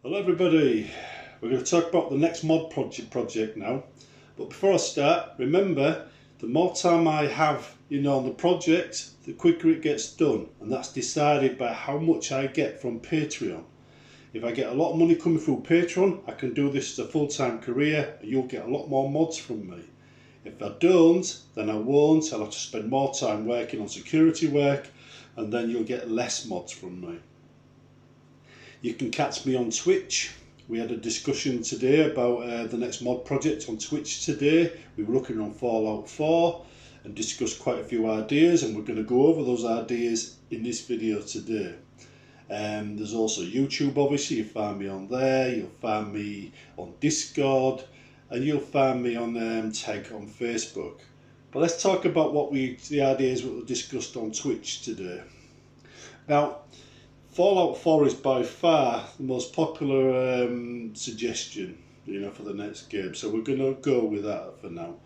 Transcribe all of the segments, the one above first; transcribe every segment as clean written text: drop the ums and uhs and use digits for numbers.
Hello everybody, we're going to talk about the next mod project now, but before I start, remember the more time I have on the project, the quicker it gets done, and that's decided by how much I get from Patreon. If I get a lot of money coming through Patreon, I can do this as a full-time career and you'll get a lot more mods from me. If I don't, then I won't. I'll have to spend more time working on security work and then you'll get less mods from me. You can catch me on Twitch. We had a discussion today about the next mod project on Twitch today. We were looking on Fallout 4 and discussed quite a few ideas, and we're going to go over those ideas in this video today. There's also YouTube, obviously. You find me on there, you'll find me on Discord, and you'll find me on Tag on Facebook. But let's talk about the ideas that were discussed on Twitch today. Now, Fallout 4 is by far the most popular suggestion, for the next game, so we're going to go with that for now.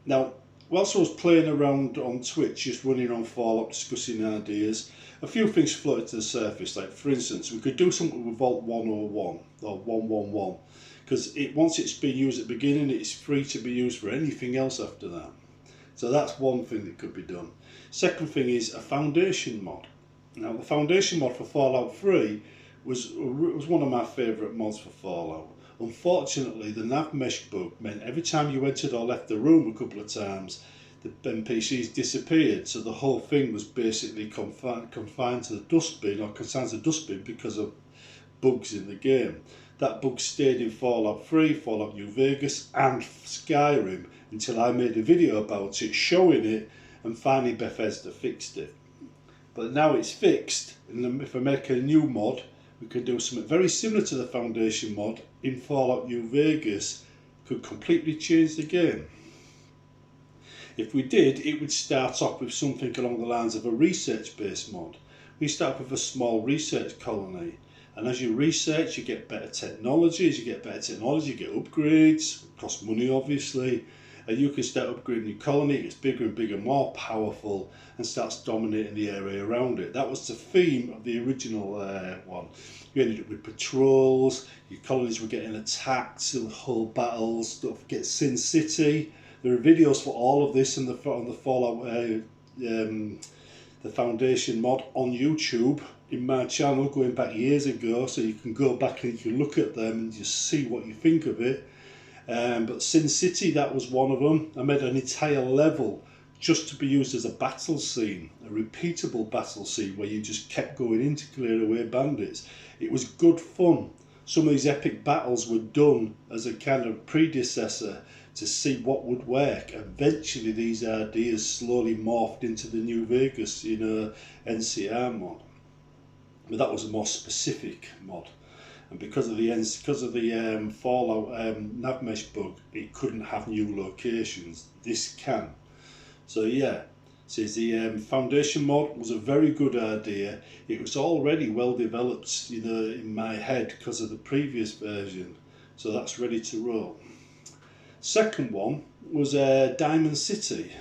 Now, whilst I was playing around on Twitch, just running on Fallout, discussing ideas, a few things floated to the surface. Like, for instance, we could do something with Vault 101 or 111, because once it's been used at the beginning, it's free to be used for anything else after that. So that's one thing that could be done. Second thing is a foundation mod. Now, the foundation mod for Fallout 3 was one of my favourite mods for Fallout. Unfortunately, the nav mesh bug meant every time you entered or left the room a couple of times, the NPCs disappeared, so the whole thing was basically confined to the dustbin, or consigned to the dustbin because of bugs in the game. That bug stayed in Fallout 3, Fallout New Vegas and Skyrim until I made a video about it, showing it, and finally Bethesda fixed it. But now it's fixed, and if I make a new mod, we could do something very similar to the foundation mod in Fallout New Vegas. Could completely change the game. If we did, it would start off with something along the lines of a research-based mod. We start with a small research colony, and as you research, you get better technology. As you get better technology, you get upgrades, cost money obviously, and you can start upgrading your colony. It gets bigger and bigger, more powerful, and starts dominating the area around it. That was the theme of the original one. You ended up with patrols, your colonies were getting attacked, the whole battles. Don't forget Sin City. There are videos for all of this on the Fallout, the Foundation mod on YouTube in my channel going back years ago, so you can go back and you can look at them and just see what you think of it. But Sin City, that was one of them. I made an entire level just to be used as a battle scene, a repeatable battle scene where you just kept going in to clear away bandits. It was good fun. Some of these epic battles were done as a kind of predecessor to see what would work. Eventually these ideas slowly morphed into the New Vegas, NCR mod. But that was a more specific mod. And because of the Fallout nav mesh bug, it couldn't have new locations. This can. So yeah, says the foundation mod was a very good idea. It was already well developed, in my head because of the previous version. So that's ready to roll. Second one was Diamond City,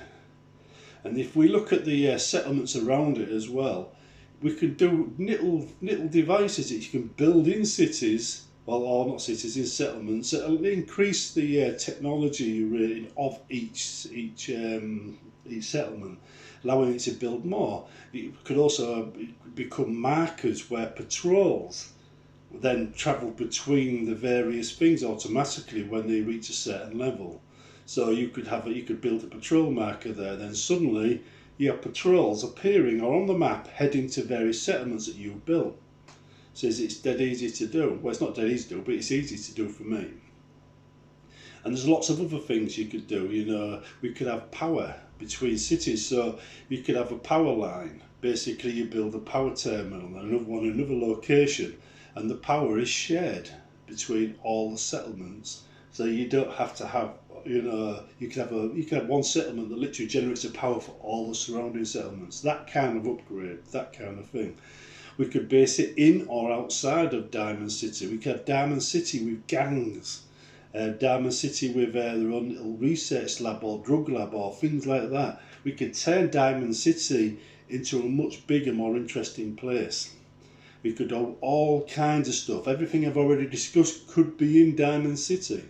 and if we look at the settlements around it as well, we could do little devices that you can build in cities, or not cities, in settlements, that will increase the technology rating of each settlement, allowing it to build more. It could also become markers where patrols then travel between the various things automatically when they reach a certain level. So you could build a patrol marker there, then suddenly you have patrols appearing or on the map heading to various settlements that you've built. Says it's dead easy to do. Well, it's not dead easy to do, but it's easy to do for me. And there's lots of other things you could do. We could have power between cities, so you could have a power line. Basically, you build a power terminal and another one, another location, and the power is shared between all the settlements. So you don't have to have, you can have one settlement that literally generates the power for all the surrounding settlements. That kind of upgrade, that kind of thing. We could base it in or outside of Diamond City. We could have Diamond City with gangs, Diamond City with their own little research lab or drug lab or things like that. We could turn Diamond City into a much bigger, more interesting place. We could do all kinds of stuff. Everything I've already discussed could be in Diamond City.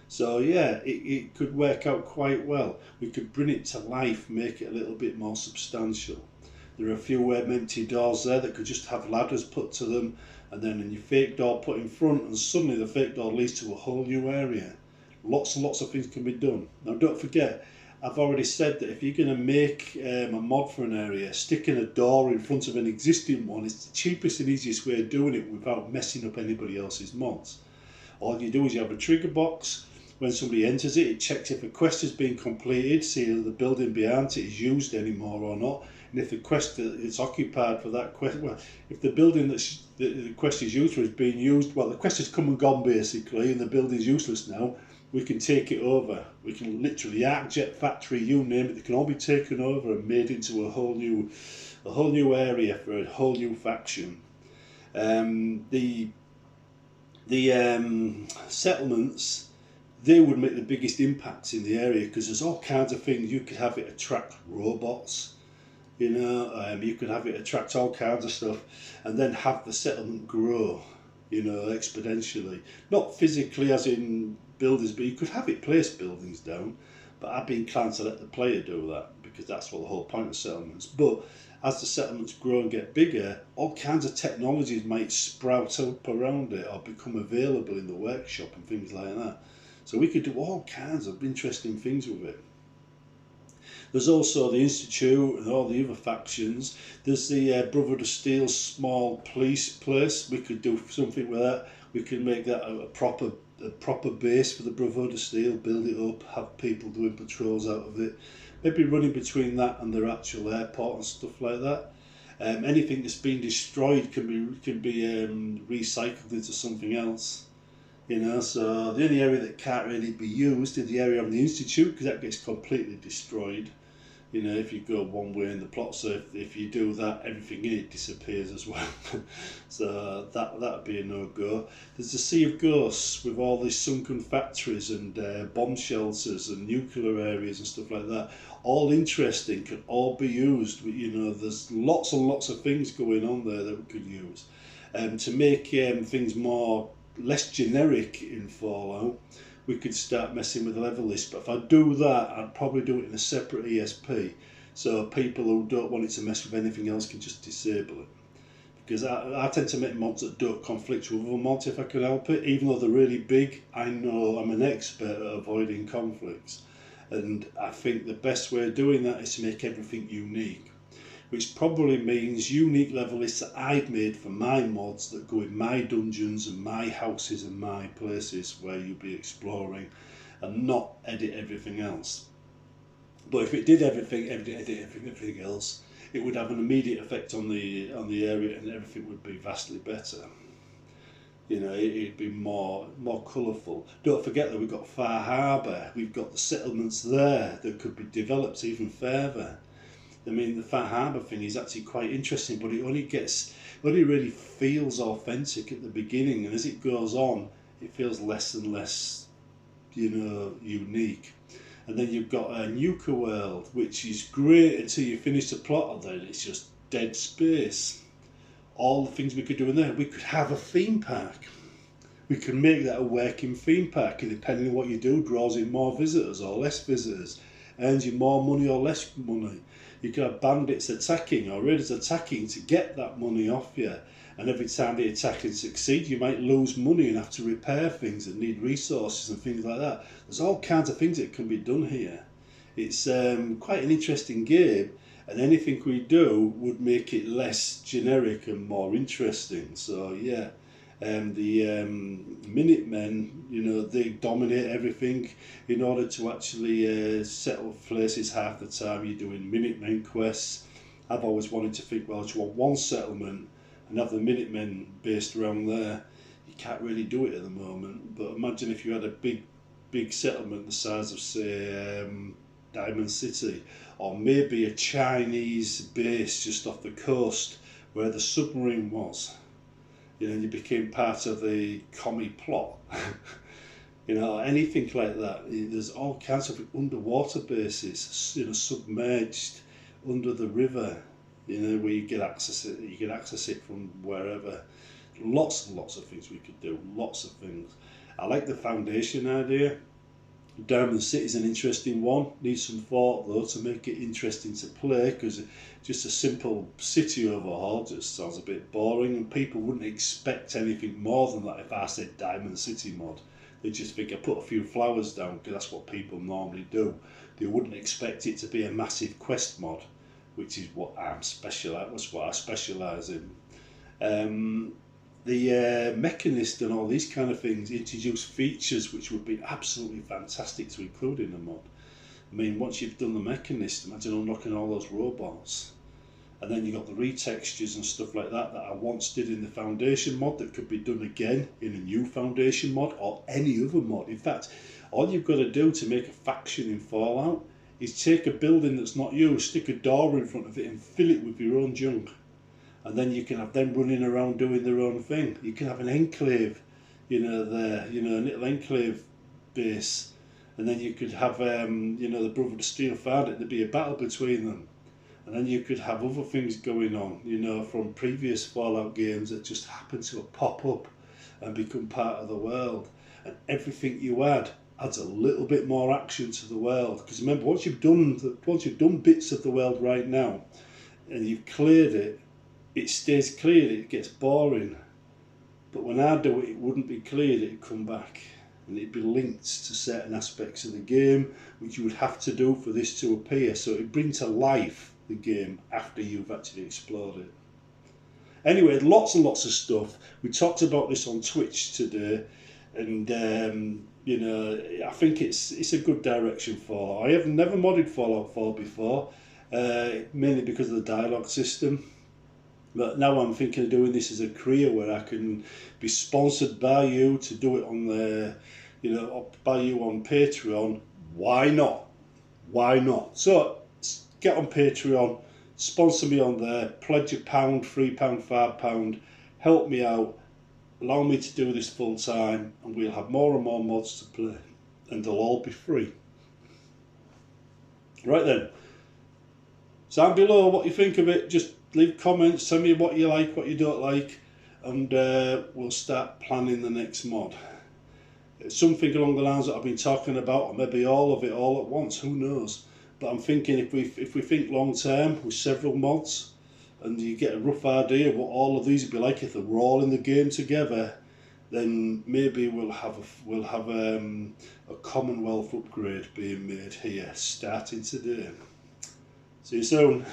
So yeah, it could work out quite well. We could bring it to life, make it a little bit more substantial. There are a few empty doors there that could just have ladders put to them, and then a new fake door put in front, and suddenly the fake door leads to a whole new area. Lots and lots of things can be done. Now don't forget, I've already said that if you're going to make a mod for an area, sticking a door in front of an existing one is the cheapest and easiest way of doing it without messing up anybody else's mods. All you do is you have a trigger box. When somebody enters it, it checks if a quest has been completed, see if the building behind it is used anymore or not, and if the quest is occupied for that quest, well, if the building that the quest is used for is being used, well, the quest has come and gone basically, and the building's useless now, we can take it over. We can literally, ArcJet Factory, you name it, they can all be taken over and made into a whole new area for a whole new faction. The settlements, they would make the biggest impacts in the area because there's all kinds of things. You could have it attract robots, you know, you could have it attract all kinds of stuff, and then have the settlement grow, you know, exponentially. Not physically as in buildings, but you could have it place buildings down, but I'd be inclined to let the player do that because that's what the whole point of settlements. But as the settlements grow and get bigger, all kinds of technologies might sprout up around it or become available in the workshop and things like that. So we could do all kinds of interesting things with it. There's also the Institute and all the other factions. There's the Brotherhood of Steel small police place. We could do something with that. We could make that a proper base for the Brotherhood of Steel, build it up, have people doing patrols out of it. Maybe running between that and their actual airport and stuff like that. Anything that's been destroyed can be recycled into something else. You know, so the only area that can't really be used is the area of the Institute because that gets completely destroyed. You know, if you go one way in the plot, so if you do that, everything in it disappears as well. So that'd be a no-go. There's the Sea of Ghosts with all these sunken factories and bomb shelters and nuclear areas and stuff like that. All interesting, can all be used. You know, there's lots and lots of things going on there that we could use. To make things less generic in Fallout, we could start messing with the level list, but if I do that, I'd probably do it in a separate ESP, so people who don't want it to mess with anything else can just disable it. Because I tend to make mods that don't conflict with other mods if I can help it. Even though they're really big, I know I'm an expert at avoiding conflicts, and I think the best way of doing that is to make everything unique, which probably means unique level lists that I've made for my mods that go in my dungeons and my houses and my places where you'll be exploring, and not edit everything else. But if it did edit everything else, it would have an immediate effect on the area, and everything would be vastly better. You know, it'd be more colourful. Don't forget that we've got Far Harbour, we've got the settlements there that could be developed even further. I mean, the Far Harbour thing is actually quite interesting, but it only really feels authentic at the beginning, and as it goes on, it feels less and less, you know, unique. And then you've got a Nuka World, which is great until you finish the plot, and then it's just dead space. All the things we could do in there, we could have a theme park. We can make that a working theme park, and depending on what you do, draws in more visitors or less visitors, earns you more money or less money. You can have bandits attacking or raiders attacking to get that money off you, and every time they attack and succeed, you might lose money and have to repair things and need resources and things like that. There's all kinds of things that can be done here. It's quite an interesting game, and anything we do would make it less generic and more interesting. So yeah, the Minutemen, you know, they dominate everything. In order to actually settle places half the time, you're doing Minutemen quests. I've always wanted to think, well, you want one settlement and have the Minutemen based around there. You can't really do it at the moment, but imagine if you had a big settlement the size of, say, Diamond City, or maybe a Chinese base just off the coast where the submarine was. You know, you became part of the commie plot. You know, anything like that. There's all kinds of underwater bases, you know, submerged under the river. you know, where you can access it from wherever. Lots and lots of things we could do, lots of things. I like the foundation idea. Diamond City is an interesting one. Needs some thought though to make it interesting to play, because just a simple city overhaul just sounds a bit boring, and people wouldn't expect anything more than that if I said Diamond City mod. They just think I put a few flowers down because that's what people normally do. They wouldn't expect it to be a massive quest mod, which is what that's what I specialise in. The Mechanist and all these kind of things introduce features which would be absolutely fantastic to include in a mod. I mean, once you've done the Mechanist, imagine unlocking all those robots. And then you got the retextures and stuff like that I once did in the Foundation mod that could be done again in a new Foundation mod or any other mod. In fact, all you've got to do to make a faction in Fallout is take a building that's not used, stick a door in front of it and fill it with your own junk. And then you can have them running around doing their own thing. You can have an enclave, you know, there, you know, a little enclave base. And then you could have, you know, the Brother of Steel found it, there'd be a battle between them. And then you could have other things going on, you know, from previous Fallout games that just happen to pop up and become part of the world. And everything you add adds a little bit more action to the world. Because remember, once you've done bits of the world right now, and you've cleared it, it stays cleared, it gets boring. But when I do it, it wouldn't be cleared, it'd come back. And it'd be linked to certain aspects of the game, which you would have to do for this to appear. So it'd bring to life the game after you've actually explored it. Anyway, lots and lots of stuff. We talked about this on Twitch today. And, you know, I think it's a good direction for. I have never modded Fallout 4 before, mainly because of the dialogue system. But now I'm thinking of doing this as a career where I can be sponsored by you to do it on the, you know, by you on Patreon. Why not? Why not? So get on Patreon, sponsor me on there, pledge £1, £3, £5, help me out, allow me to do this full time, and we'll have more and more mods to play, and they'll all be free. Right then, down below what you think of it. Just leave comments, tell me what you like, what you don't like, and we'll start planning the next mod. It's something along the lines that I've been talking about, or maybe all of it all at once, who knows. But I'm thinking if we think long term with several mods, and you get a rough idea of what all of these would be like if they were all in the game together, then maybe we'll have a Commonwealth upgrade being made here starting today. See you soon.